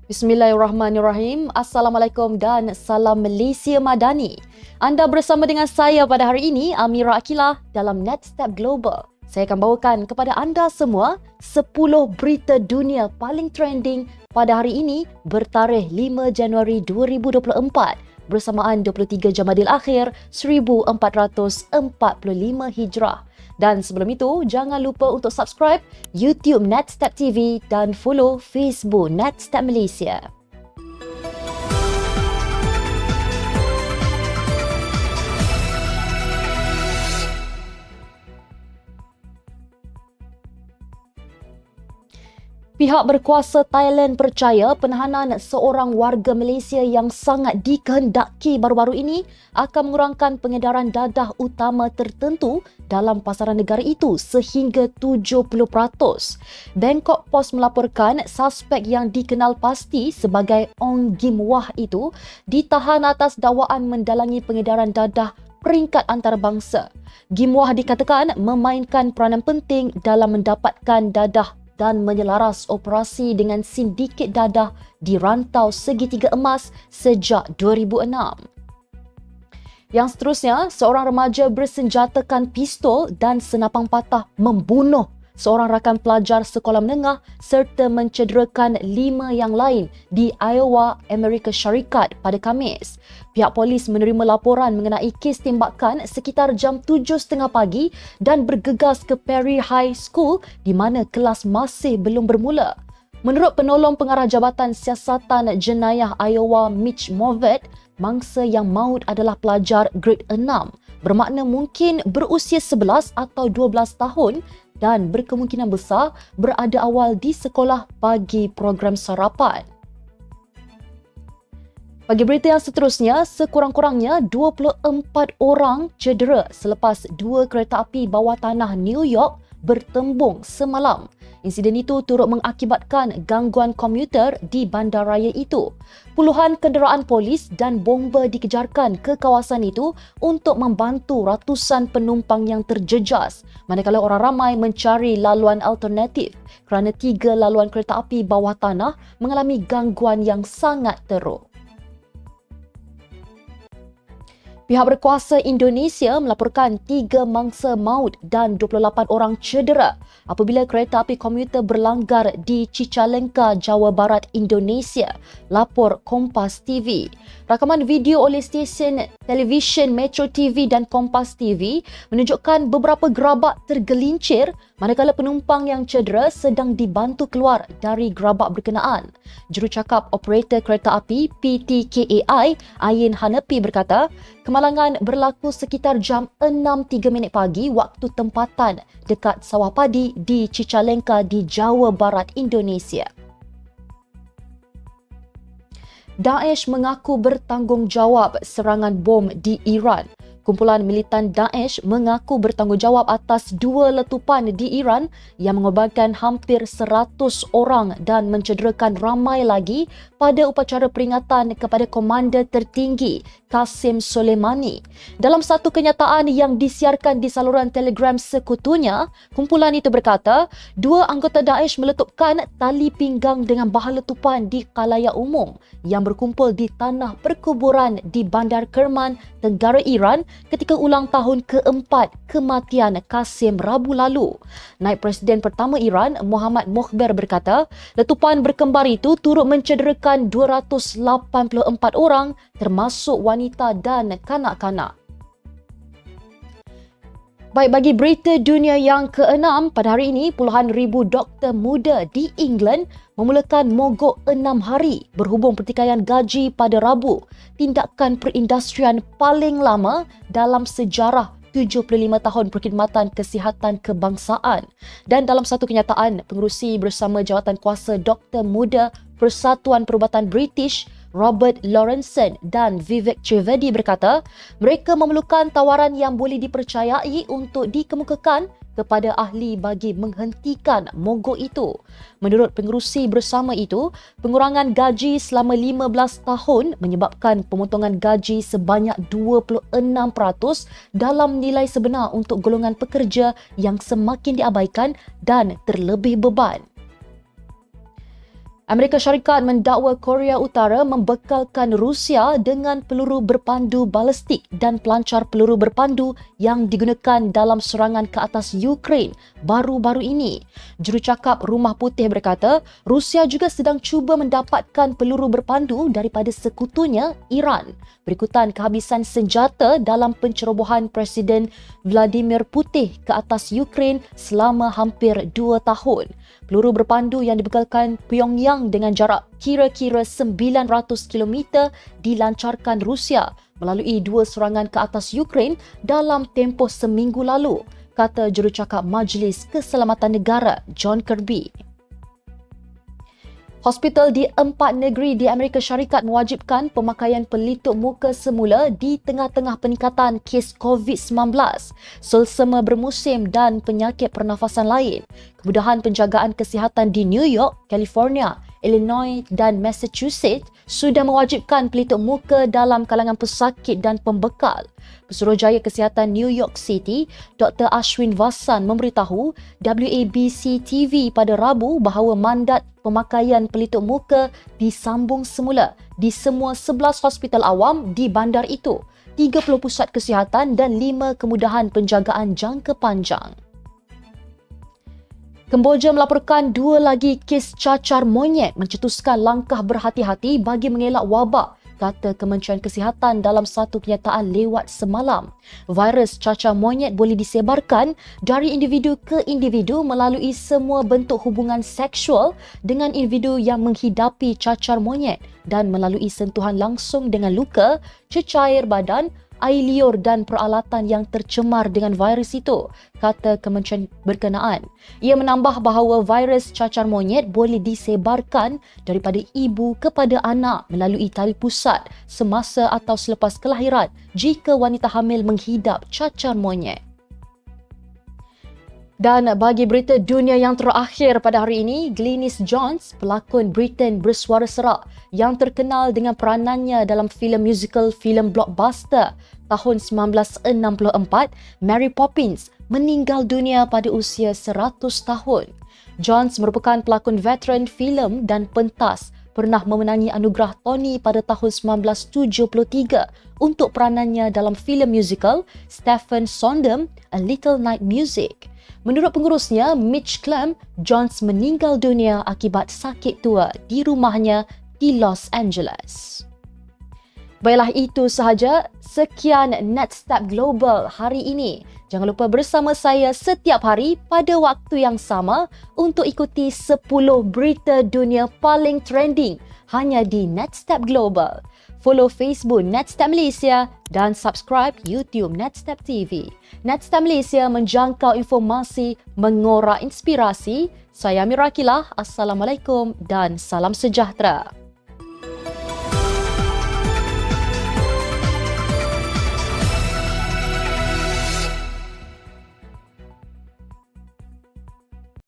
Bismillahirrahmanirrahim. Assalamualaikum dan salam Malaysia Madani. Anda bersama dengan saya pada hari ini, Amira Akilah dalam NetStep Global. Saya akan bawakan kepada anda semua 10 berita dunia paling trending pada hari ini bertarikh 5 Januari 2024 bersamaan 23 Jamadil Akhir 1445 Hijrah. Dan sebelum itu, jangan lupa untuk subscribe YouTube NetStep TV dan follow Facebook NetStep Malaysia. Pihak berkuasa Thailand percaya penahanan seorang warga Malaysia yang sangat dikehendaki baru-baru ini akan mengurangkan pengedaran dadah utama tertentu dalam pasaran negara itu sehingga 70%. Bangkok Post melaporkan suspek yang dikenal pasti sebagai Ong Gim Wah itu ditahan atas dakwaan mendalangi pengedaran dadah peringkat antarabangsa. Gim Wah dikatakan memainkan peranan penting dalam mendapatkan dadah dan menyelaras operasi dengan sindiket dadah di rantau segitiga emas sejak 2006. Yang seterusnya, seorang remaja bersenjatakan pistol dan senapang patah membunuh seorang rakan pelajar sekolah menengah serta mencederakan 5 yang lain di Iowa, Amerika Syarikat pada Khamis. Pihak polis menerima laporan mengenai kes tembakan sekitar jam 7.30 pagi dan bergegas ke Perry High School di mana kelas masih belum bermula. Menurut penolong pengarah Jabatan Siasatan Jenayah Iowa Mitch Movet, mangsa yang maut adalah pelajar grade 6, bermakna mungkin berusia 11 atau 12 tahun dan berkemungkinan besar berada awal di sekolah bagi program sarapan. Bagi berita yang seterusnya, sekurang-kurangnya 24 orang cedera selepas 2 kereta api bawah tanah New York bertembung semalam. Insiden itu turut mengakibatkan gangguan komuter di bandaraya itu. Puluhan kenderaan polis dan bomba dikejarkan ke kawasan itu untuk membantu ratusan penumpang yang terjejas, manakala orang ramai mencari laluan alternatif kerana 3 laluan kereta api bawah tanah mengalami gangguan yang sangat teruk. Pihak berkuasa Indonesia melaporkan 3 mangsa maut dan 28 orang cedera apabila kereta api komuter berlanggar di Cicalengka, Jawa Barat, Indonesia, lapor Kompas TV. Rakaman video oleh stesen televisyen Metro TV dan Kompas TV menunjukkan beberapa gerabak tergelincir manakala penumpang yang cedera sedang dibantu keluar dari gerabak berkenaan. Jurucakap operator kereta api PT KAI, Ayin Hanepi berkata, kemalangan berlaku sekitar jam 6.03 pagi waktu tempatan dekat sawah padi di Cicalengka di Jawa Barat, Indonesia. Daesh mengaku bertanggungjawab serangan bom di Iran. Kumpulan militan Daesh mengaku bertanggungjawab atas 2 letupan di Iran yang mengorbankan hampir 100 orang dan mencederakan ramai lagi pada upacara peringatan kepada Komander Tertinggi Qasim Soleimani. Dalam satu kenyataan yang disiarkan di saluran Telegram sekutunya, kumpulan itu berkata, 2 anggota Daesh meletupkan tali pinggang dengan bahan letupan di khalayak umum yang berkumpul di tanah perkuburan di Bandar Kerman, Tenggara Iran ketika ulang tahun keempat kematian Qasim Rabu lalu. Naib Presiden pertama Iran, Muhammad Mokhber berkata, letupan berkembar itu turut mencederakan 284 orang termasuk wanita dan kanak-kanak. Baik, bagi berita dunia yang ke-6 pada hari ini, puluhan ribu doktor muda di England memulakan mogok 6 hari berhubung pertikaian gaji pada Rabu, tindakan perindustrian paling lama dalam sejarah 75 tahun perkhidmatan kesihatan kebangsaan. Dan dalam satu kenyataan, pengerusi bersama jawatan kuasa doktor muda Persatuan Perubatan British, Robert Lawrenson dan Vivek Trivedi berkata, mereka memerlukan tawaran yang boleh dipercayai untuk dikemukakan kepada ahli bagi menghentikan mogok itu. Menurut pengerusi bersama itu, pengurangan gaji selama 15 tahun menyebabkan pemotongan gaji sebanyak 26% dalam nilai sebenar untuk golongan pekerja yang semakin diabaikan dan terlebih beban. Amerika Syarikat mendakwa Korea Utara membekalkan Rusia dengan peluru berpandu balistik dan pelancar peluru berpandu yang digunakan dalam serangan ke atas Ukraine baru-baru ini. Jurucakap Rumah Putih berkata, Rusia juga sedang cuba mendapatkan peluru berpandu daripada sekutunya, Iran, berikutan kehabisan senjata dalam pencerobohan Presiden Vladimir Putin ke atas Ukraine selama hampir 2 tahun. Peluru berpandu yang dibekalkan Pyongyang dengan jarak kira-kira 900 km dilancarkan Rusia melalui 2 serangan ke atas Ukraine dalam tempoh seminggu lalu, kata jurucakap Majlis Keselamatan Negara John Kirby. Hospital di 4 negeri di Amerika Syarikat mewajibkan pemakaian pelitup muka semula di tengah-tengah peningkatan kes COVID-19, selsema bermusim dan penyakit pernafasan lain. Kemudahan penjagaan kesihatan di New York, California, Illinois dan Massachusetts sudah mewajibkan pelitup muka dalam kalangan pesakit dan pembekal. Pesuruhjaya Kesihatan New York City, Dr. Ashwin Vasan memberitahu WABC TV pada Rabu bahawa mandat pemakaian pelitup muka disambung semula di semua 11 hospital awam di bandar itu, 30 pusat kesihatan dan 5 kemudahan penjagaan jangka panjang. Kemboja melaporkan 2 lagi kes cacar monyet, mencetuskan langkah berhati-hati bagi mengelak wabak, kata Kementerian Kesihatan dalam satu kenyataan lewat semalam. Virus cacar monyet boleh disebarkan dari individu ke individu melalui semua bentuk hubungan seksual dengan individu yang menghidapi cacar monyet dan melalui sentuhan langsung dengan luka, cecair badan, air liur dan peralatan yang tercemar dengan virus itu, kata kementerian berkenaan. Ia menambah bahawa virus cacar monyet boleh disebarkan daripada ibu kepada anak melalui tali pusat semasa atau selepas kelahiran jika wanita hamil menghidap cacar monyet. Dan bagi berita dunia yang terakhir pada hari ini, Glynis Jones, pelakon Britain bersuara serak yang terkenal dengan peranannya dalam filem musical filem blockbuster tahun 1964, Mary Poppins, meninggal dunia pada usia 100 tahun. Jones merupakan pelakon veteran filem dan pentas, pernah memenangi anugerah Tony pada tahun 1973 untuk peranannya dalam filem musical Stephen Sondheim, A Little Night Music. Menurut pengurusnya, Mitch Clem, Jones meninggal dunia akibat sakit tua di rumahnya di Los Angeles. Baiklah, itu sahaja. Sekian Netstep Global hari ini. Jangan lupa bersama saya setiap hari pada waktu yang sama untuk ikuti 10 berita dunia paling trending hanya di Netstep Global. Follow Facebook Netstep Malaysia dan subscribe YouTube Netstep TV. Netstep Malaysia menjangkau informasi, mengorak inspirasi. Saya Amira Akilah. Assalamualaikum dan salam sejahtera.